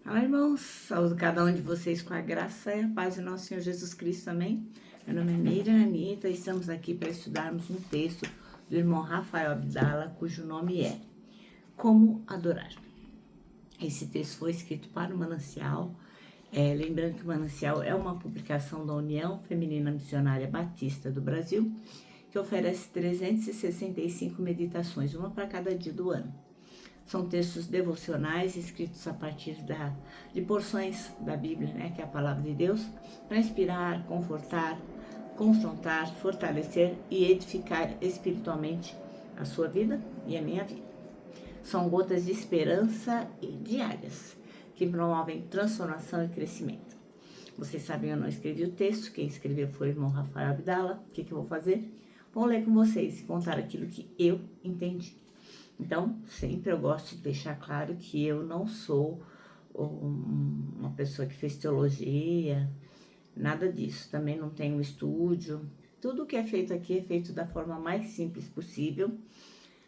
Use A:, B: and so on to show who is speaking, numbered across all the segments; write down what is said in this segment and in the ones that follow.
A: Olá, irmãos, saúdo cada um de vocês com a graça e a paz do nosso Senhor Jesus Cristo, amém? Meu nome é Miriam Anitta e estamos aqui para estudarmos um texto do irmão Rafael Abdala, cujo nome é Como Adorar. Esse texto foi escrito para o Manancial, lembrando que o Manancial é uma publicação da União Feminina Missionária Batista do Brasil, que oferece 365 meditações, uma para cada dia do ano. São textos devocionais escritos a partir de porções da Bíblia, né, que é a palavra de Deus, para inspirar, confortar, confrontar, fortalecer e edificar espiritualmente a sua vida e a minha vida. São gotas de esperança e diárias que promovem transformação e crescimento. Vocês sabem, eu não escrevi o texto, quem escreveu foi o irmão Rafael Abdala. O que eu vou fazer? Vou ler com vocês e contar aquilo que eu entendi. Então, sempre eu gosto de deixar claro que eu não sou uma pessoa que fez teologia, nada disso. Também não tenho estúdio. Tudo que é feito aqui é feito da forma mais simples possível,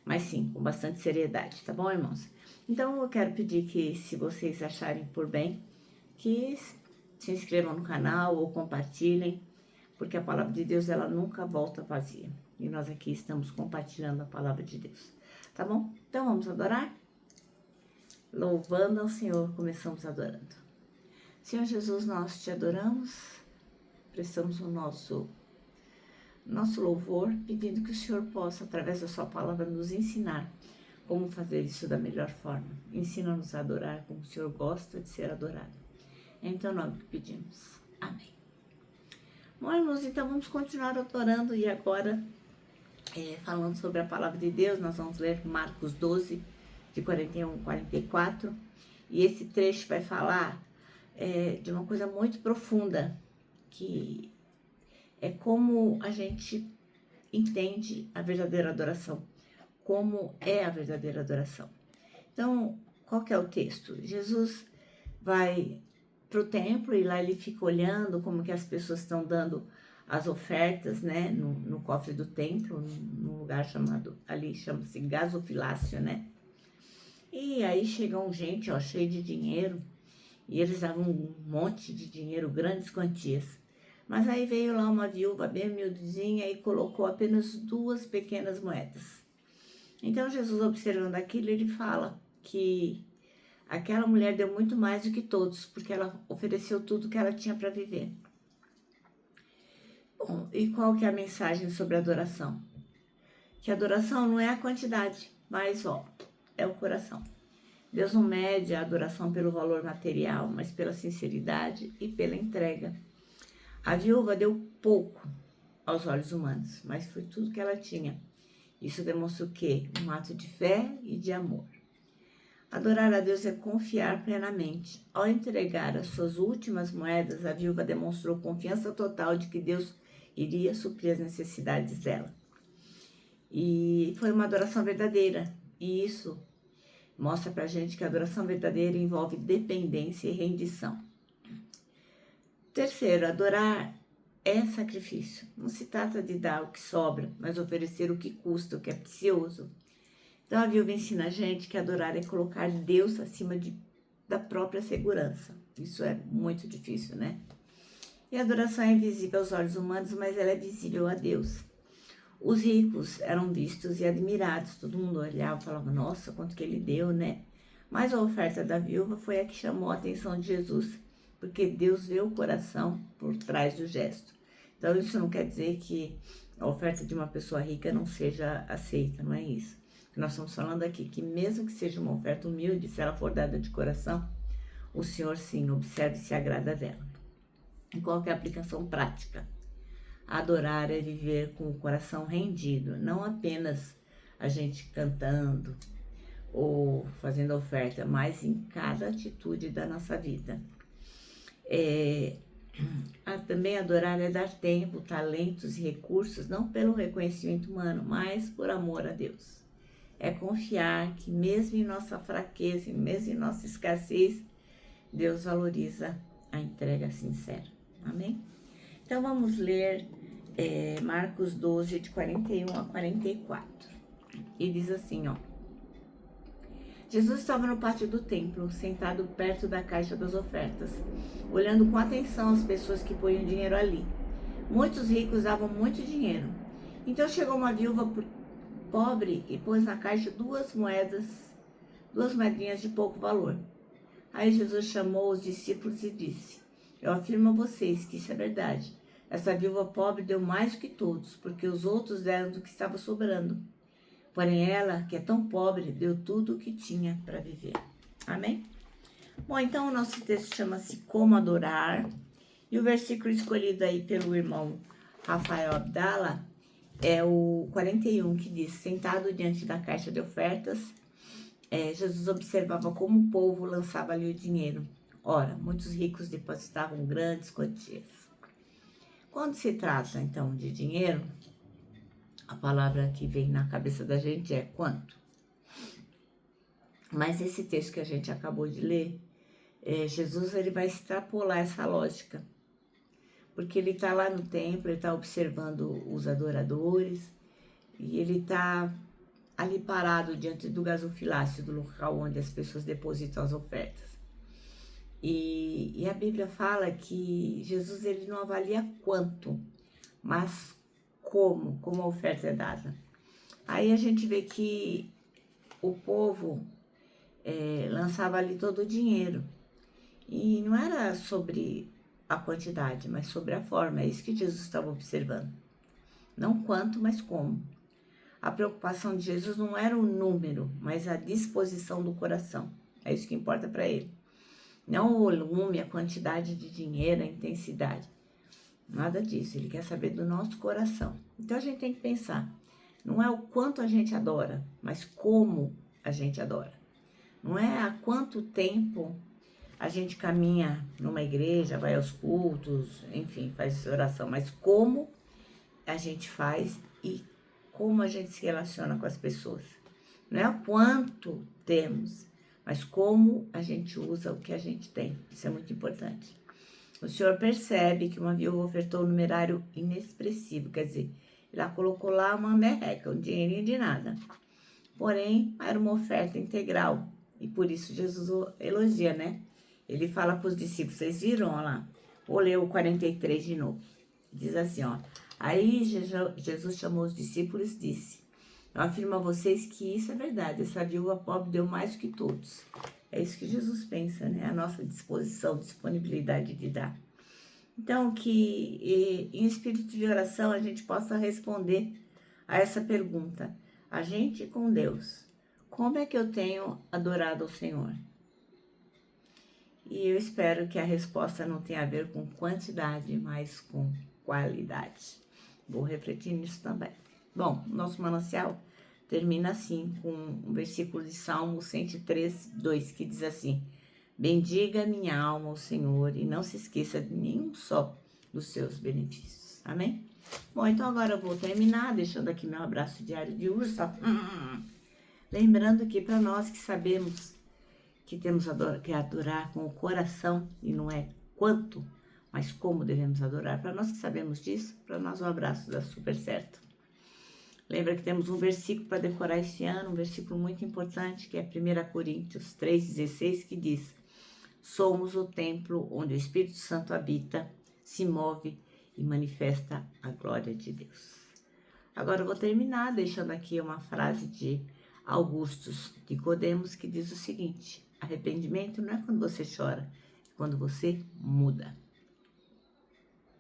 A: mas sim, com bastante seriedade, tá bom, irmãos? Então, eu quero pedir que, se vocês acharem por bem, que se inscrevam no canal ou compartilhem, porque a palavra de Deus, ela nunca volta vazia. E nós aqui estamos compartilhando a palavra de Deus. Tá bom? Então vamos adorar? Louvando ao Senhor, começamos adorando. Senhor Jesus, nós te adoramos, prestamos o nosso louvor, pedindo que o Senhor possa, através da sua palavra, nos ensinar como fazer isso da melhor forma. Ensina-nos a adorar como o Senhor gosta de ser adorado. É em teu nome que pedimos. Amém. Bom, irmãos, então vamos continuar adorando e agora... falando sobre a palavra de Deus, nós vamos ler Marcos 12, de 41 a 44, e esse trecho vai falar de uma coisa muito profunda, que é como a gente entende a verdadeira adoração, como é a verdadeira adoração. Então, qual que é o texto? Jesus vai para o templo e lá ele fica olhando como que as pessoas estão dando as ofertas, né, no cofre do templo, num lugar chamado, ali chama-se gasofilácio, né? E aí chegam gente, ó, cheio de dinheiro, e eles davam um monte de dinheiro, grandes quantias. Mas aí veio lá uma viúva bem humildezinha e colocou apenas 2 pequenas moedas. Então Jesus, observando aquilo, ele fala que aquela mulher deu muito mais do que todos, porque ela ofereceu tudo que ela tinha para viver. Bom, e qual que é a mensagem sobre adoração? Que a adoração não é a quantidade, mas é o coração. Deus não mede a adoração pelo valor material, mas pela sinceridade e pela entrega. A viúva deu pouco aos olhos humanos, mas foi tudo que ela tinha. Isso demonstra o quê? Um ato de fé e de amor. Adorar a Deus é confiar plenamente. Ao entregar as suas últimas moedas, a viúva demonstrou confiança total de que Deus iria suprir as necessidades dela. E foi uma adoração verdadeira. E isso mostra pra gente que a adoração verdadeira envolve dependência e rendição. Terceiro, adorar é sacrifício. Não se trata de dar o que sobra, mas oferecer o que custa, o que é precioso. Então a viúva ensina a gente que adorar é colocar Deus acima da própria segurança. Isso é muito difícil, né? E a adoração é invisível aos olhos humanos, mas ela é visível a Deus. Os ricos eram vistos e admirados, todo mundo olhava e falava, nossa, quanto que ele deu, né? Mas a oferta da viúva foi a que chamou a atenção de Jesus, porque Deus vê o coração por trás do gesto. Então isso não quer dizer que a oferta de uma pessoa rica não seja aceita, não é isso. Nós estamos falando aqui que mesmo que seja uma oferta humilde, se ela for dada de coração, o Senhor sim observa e se agrada dela. E qual que é a aplicação prática? Adorar é viver com o coração rendido, não apenas a gente cantando ou fazendo oferta, mas em cada atitude da nossa vida. Também adorar é dar tempo, talentos e recursos, não pelo reconhecimento humano, mas por amor a Deus. É confiar que mesmo em nossa fraqueza, mesmo em nossa escassez, Deus valoriza a entrega sincera. Amém? Então vamos ler Marcos 12, de 41 a 44. E diz assim, Jesus estava no pátio do templo, sentado perto da caixa das ofertas, olhando com atenção as pessoas que punham dinheiro ali. Muitos ricos davam muito dinheiro. Então chegou uma viúva pobre e pôs na caixa duas moedinhas de pouco valor. Aí Jesus chamou os discípulos e disse: Eu afirmo a vocês que isso é verdade. Essa viúva pobre deu mais do que todos, porque os outros deram do que estava sobrando. Porém ela, que é tão pobre, deu tudo o que tinha para viver. Amém? Bom, então o nosso texto chama-se Como Adorar. E o versículo escolhido aí pelo irmão Rafael Abdala é o 41, que diz: Sentado diante da caixa de ofertas, Jesus observava como o povo lançava ali o dinheiro. Ora, muitos ricos depositavam grandes quantias. Quando se trata, então, de dinheiro, a palavra que vem na cabeça da gente é quanto. Mas esse texto que a gente acabou de ler, Jesus ele vai extrapolar essa lógica. Porque ele está lá no templo, ele está observando os adoradores, e ele está ali parado diante do gasofilácio, do local onde as pessoas depositam as ofertas. E a Bíblia fala que Jesus ele não avalia quanto, mas como a oferta é dada. Aí a gente vê que o povo lançava ali todo o dinheiro. E não era sobre a quantidade, mas sobre a forma. É isso que Jesus estava observando. Não quanto, mas como. A preocupação de Jesus não era o número, mas a disposição do coração. É isso que importa para ele. Não o volume, a quantidade de dinheiro, a intensidade. Nada disso. Ele quer saber do nosso coração. Então a gente tem que pensar. Não é o quanto a gente adora, mas como a gente adora. Não é há quanto tempo a gente caminha numa igreja, vai aos cultos, enfim, faz oração, mas como a gente faz e como a gente se relaciona com as pessoas. Não é o quanto temos, mas como a gente usa o que a gente tem. Isso é muito importante. O Senhor percebe que uma viúva ofertou um numerário inexpressivo, quer dizer, ela colocou lá uma merreca, um dinheirinho de nada. Porém, era uma oferta integral, e por isso Jesus elogia, né? Ele fala para os discípulos, vocês viram, ó lá? Vou ler o 43 de novo. Diz assim, ó. Aí Jesus chamou os discípulos e disse: Eu afirmo a vocês que isso é verdade. Essa viúva pobre deu mais do que todos. É isso que Jesus pensa, né? A nossa disposição, disponibilidade de dar. Então, que em espírito de oração a gente possa responder a essa pergunta. A gente com Deus, como é que eu tenho adorado ao Senhor? E eu espero que a resposta não tenha a ver com quantidade, mas com qualidade. Vou refletir nisso também. Bom, nosso manancial termina assim, com um versículo de Salmo 103, 2, que diz assim: Bendiga minha alma ao Senhor e não se esqueça de nenhum só dos seus benefícios. Amém? Bom, então agora eu vou terminar, deixando aqui meu abraço diário de urso. Lembrando que para nós que sabemos que temos que adorar com o coração, e não é quanto, mas como devemos adorar. Para nós que sabemos disso, para nós um abraço dá super certo. Lembra que temos um versículo para decorar esse ano, um versículo muito importante, que é 1 Coríntios 3,16, que diz: Somos o templo onde o Espírito Santo habita, se move e manifesta a glória de Deus. Agora eu vou terminar deixando aqui uma frase de Augustus Nicodemos, que diz o seguinte: arrependimento não é quando você chora, é quando você muda.